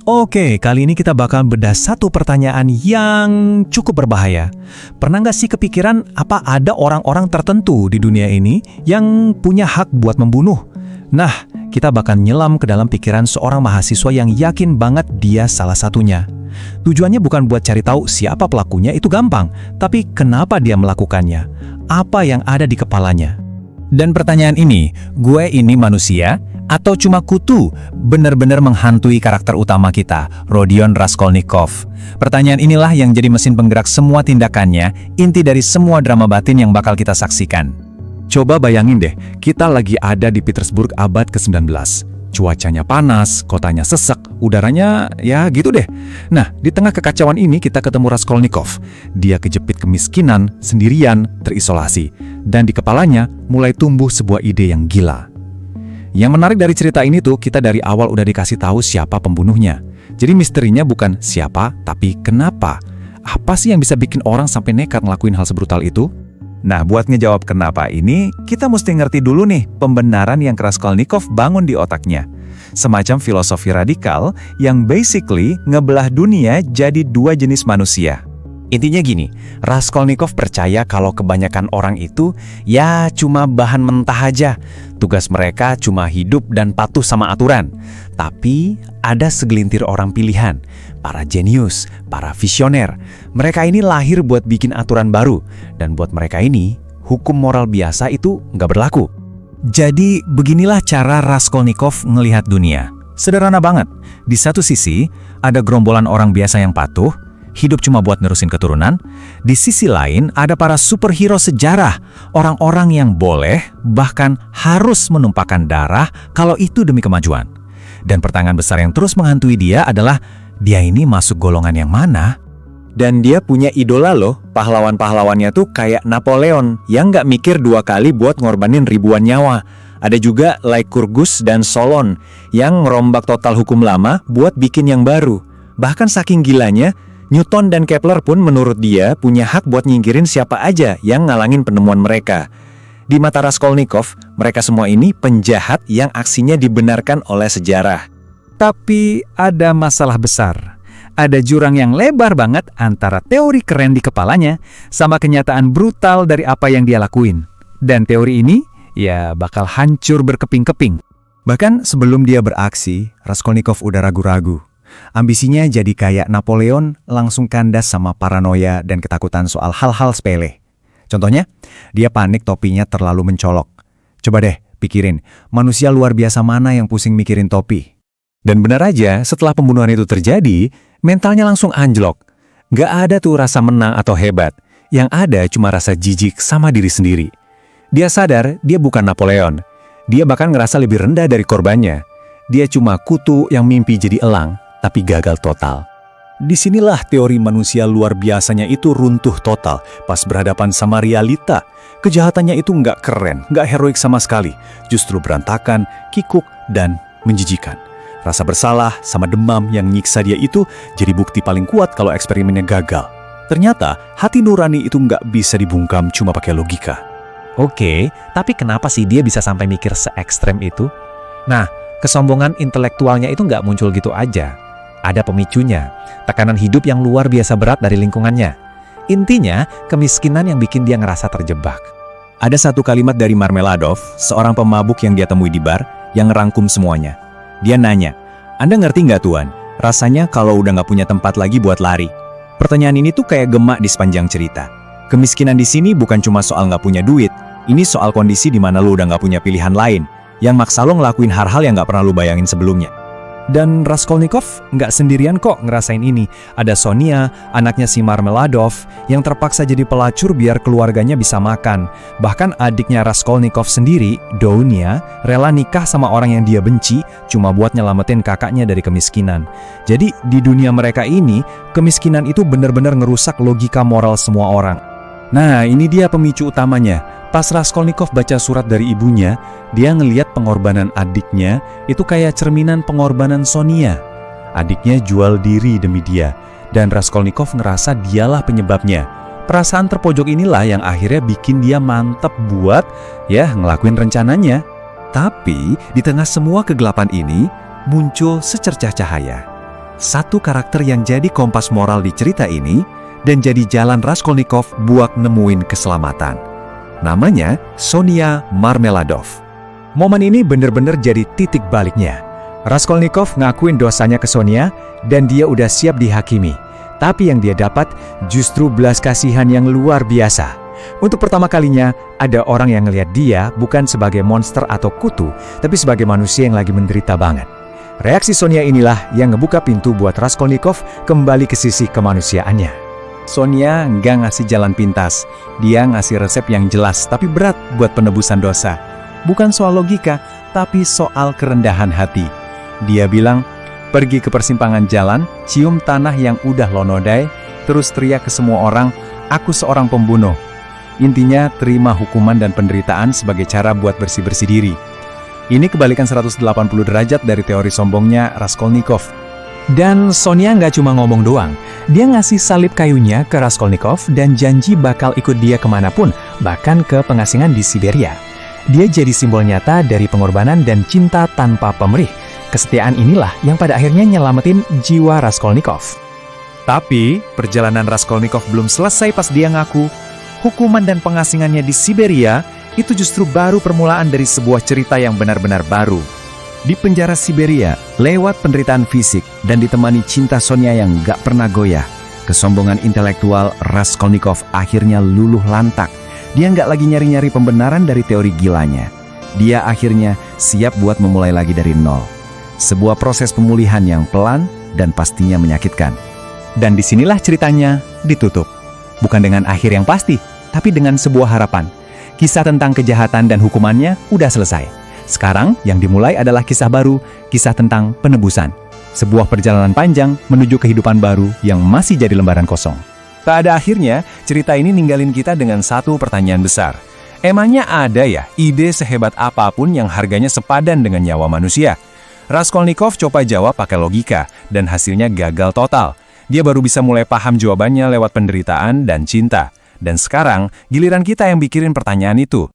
Oke, kali ini kita bakal bedah satu pertanyaan yang cukup berbahaya. Pernah nggak sih kepikiran apa ada orang-orang tertentu di dunia ini yang punya hak buat membunuh? Nah, kita bakal nyelam ke dalam pikiran seorang mahasiswa yang yakin banget dia salah satunya. Tujuannya bukan buat cari tahu siapa pelakunya, itu gampang. Tapi kenapa dia melakukannya? Apa yang ada di kepalanya? Dan pertanyaan ini, gue ini manusia atau cuma kutu, benar-benar menghantui karakter utama kita, Rodion Raskolnikov. Pertanyaan inilah yang jadi mesin penggerak semua tindakannya, inti dari semua drama batin yang bakal kita saksikan. Coba bayangin deh, kita lagi ada di Petersburg abad ke-19. Cuacanya panas, kotanya sesek, udaranya ya gitu deh. Nah, di tengah kekacauan ini kita ketemu Raskolnikov. Dia kejepit kemiskinan, sendirian, terisolasi. Dan di kepalanya mulai tumbuh sebuah ide yang gila. Yang menarik dari cerita ini tuh, kita dari awal udah dikasih tahu siapa pembunuhnya. Jadi misterinya bukan siapa, tapi kenapa. Apa sih yang bisa bikin orang sampai nekat ngelakuin hal sebrutal itu? Nah, buat ngejawab kenapa ini, kita mesti ngerti dulu nih pembenaran yang Raskolnikov bangun di otaknya. Semacam filosofi radikal yang basically ngebelah dunia jadi dua jenis manusia. Intinya gini, Raskolnikov percaya kalau kebanyakan orang itu ya cuma bahan mentah aja. Tugas mereka cuma hidup dan patuh sama aturan. Tapi ada segelintir orang pilihan, para jenius, para visioner. Mereka ini lahir buat bikin aturan baru. Dan buat mereka ini, hukum moral biasa itu nggak berlaku. Jadi beginilah cara Raskolnikov ngelihat dunia. Sederhana banget. Di satu sisi, ada gerombolan orang biasa yang patuh, hidup cuma buat nerusin keturunan. Di sisi lain, ada para superhero sejarah, orang-orang yang boleh, bahkan harus menumpahkan darah kalau itu demi kemajuan. Dan pertanyaan besar yang terus menghantui dia adalah, dia ini masuk golongan yang mana? Dan dia punya idola loh, pahlawan-pahlawannya tuh kayak Napoleon, yang nggak mikir dua kali buat ngorbanin ribuan nyawa. Ada juga Lycurgus dan Solon, yang ngerombak total hukum lama buat bikin yang baru. Bahkan saking gilanya, Newton dan Kepler pun menurut dia punya hak buat nyingkirin siapa aja yang ngalangin penemuan mereka. Di mata Raskolnikov, mereka semua ini penjahat yang aksinya dibenarkan oleh sejarah. Tapi ada masalah besar. Ada jurang yang lebar banget antara teori keren di kepalanya sama kenyataan brutal dari apa yang dia lakuin. Dan teori ini ya bakal hancur berkeping-keping. Bahkan sebelum dia beraksi, Raskolnikov udah ragu-ragu. Ambisinya jadi kayak Napoleon, langsung kandas sama paranoia dan ketakutan soal hal-hal sepele. Contohnya, dia panik topinya terlalu mencolok. Coba deh pikirin, manusia luar biasa mana yang pusing mikirin topi? Dan benar aja, setelah pembunuhan itu terjadi, mentalnya langsung anjlok. Gak ada tuh rasa menang atau hebat. Yang ada cuma rasa jijik sama diri sendiri. Dia sadar dia bukan Napoleon. Dia bahkan ngerasa lebih rendah dari korbannya. Dia cuma kutu yang mimpi jadi elang, tapi gagal total. Disinilah teori manusia luar biasanya itu runtuh total pas berhadapan sama realita. Kejahatannya itu nggak keren, nggak heroik sama sekali. Justru berantakan, kikuk, dan menjijikan. Rasa bersalah sama demam yang nyiksa dia itu jadi bukti paling kuat kalau eksperimennya gagal. Ternyata hati nurani itu nggak bisa dibungkam cuma pakai logika. Oke, tapi kenapa sih dia bisa sampai mikir se-ekstrem itu? Nah, kesombongan intelektualnya itu nggak muncul gitu aja. Ada pemicunya, tekanan hidup yang luar biasa berat dari lingkungannya. Intinya, kemiskinan yang bikin dia ngerasa terjebak. Ada satu kalimat dari Marmeladov, seorang pemabuk yang dia temui di bar, yang ngerangkum semuanya. Dia nanya, "Anda ngerti nggak Tuan, rasanya kalau udah nggak punya tempat lagi buat lari?" Pertanyaan ini tuh kayak gema di sepanjang cerita. Kemiskinan di sini bukan cuma soal nggak punya duit, ini soal kondisi di mana lu udah nggak punya pilihan lain, yang maksa lo ngelakuin hal-hal yang nggak pernah lu bayangin sebelumnya. Dan Raskolnikov nggak sendirian kok ngerasain ini. Ada Sonia, anaknya si Marmeladov, yang terpaksa jadi pelacur biar keluarganya bisa makan. Bahkan adiknya Raskolnikov sendiri, Dounia, rela nikah sama orang yang dia benci cuma buat nyelamatin kakaknya dari kemiskinan. Jadi di dunia mereka ini, kemiskinan itu benar-benar ngerusak logika moral semua orang. Nah, ini dia pemicu utamanya. Pas Raskolnikov baca surat dari ibunya, dia ngelihat pengorbanan adiknya itu kayak cerminan pengorbanan Sonia. Adiknya jual diri demi dia, dan Raskolnikov ngerasa dialah penyebabnya. Perasaan terpojok inilah yang akhirnya bikin dia mantep buat ngelakuin rencananya. Tapi di tengah semua kegelapan ini, muncul secercah cahaya. Satu karakter yang jadi kompas moral di cerita ini dan jadi jalan Raskolnikov buat nemuin keselamatan. Namanya Sonia Marmeladov. Momen ini bener-bener jadi titik baliknya. Raskolnikov ngakuin dosanya ke Sonia dan dia udah siap dihakimi. Tapi yang dia dapat justru belas kasihan yang luar biasa. Untuk pertama kalinya, ada orang yang ngelihat dia bukan sebagai monster atau kutu, tapi sebagai manusia yang lagi menderita banget. Reaksi Sonia inilah yang ngebuka pintu buat Raskolnikov kembali ke sisi kemanusiaannya. Sonia nggak ngasih jalan pintas, dia ngasih resep yang jelas tapi berat buat penebusan dosa. Bukan soal logika, tapi soal kerendahan hati. Dia bilang, pergi ke persimpangan jalan, cium tanah yang udah lo nodai, terus teriak ke semua orang, aku seorang pembunuh. Intinya, terima hukuman dan penderitaan sebagai cara buat bersih-bersih diri. Ini kebalikan 180 derajat dari teori sombongnya Raskolnikov. Dan Sonia nggak cuma ngomong doang, dia ngasih salib kayunya ke Raskolnikov dan janji bakal ikut dia kemanapun, bahkan ke pengasingan di Siberia. Dia jadi simbol nyata dari pengorbanan dan cinta tanpa pamrih. Kesetiaan inilah yang pada akhirnya nyelamatin jiwa Raskolnikov. Tapi, perjalanan Raskolnikov belum selesai pas dia ngaku. Hukuman dan pengasingannya di Siberia itu justru baru permulaan dari sebuah cerita yang benar-benar baru. Di penjara Siberia, lewat penderitaan fisik dan ditemani cinta Sonia yang gak pernah goyah, kesombongan intelektual Raskolnikov akhirnya luluh lantak. Dia nggak lagi nyari-nyari pembenaran dari teori gilanya. Dia akhirnya siap buat memulai lagi dari nol. Sebuah proses pemulihan yang pelan dan pastinya menyakitkan. Dan disinilah ceritanya ditutup. Bukan dengan akhir yang pasti, tapi dengan sebuah harapan. Kisah tentang kejahatan dan hukumannya udah selesai. Sekarang yang dimulai adalah kisah baru, kisah tentang penebusan. Sebuah perjalanan panjang menuju kehidupan baru yang masih jadi lembaran kosong. Tak ada akhirnya, cerita ini ninggalin kita dengan satu pertanyaan besar. Emangnya ada ya ide sehebat apapun yang harganya sepadan dengan nyawa manusia? Raskolnikov coba jawab pakai logika, dan hasilnya gagal total. Dia baru bisa mulai paham jawabannya lewat penderitaan dan cinta. Dan sekarang, giliran kita yang pikirin pertanyaan itu.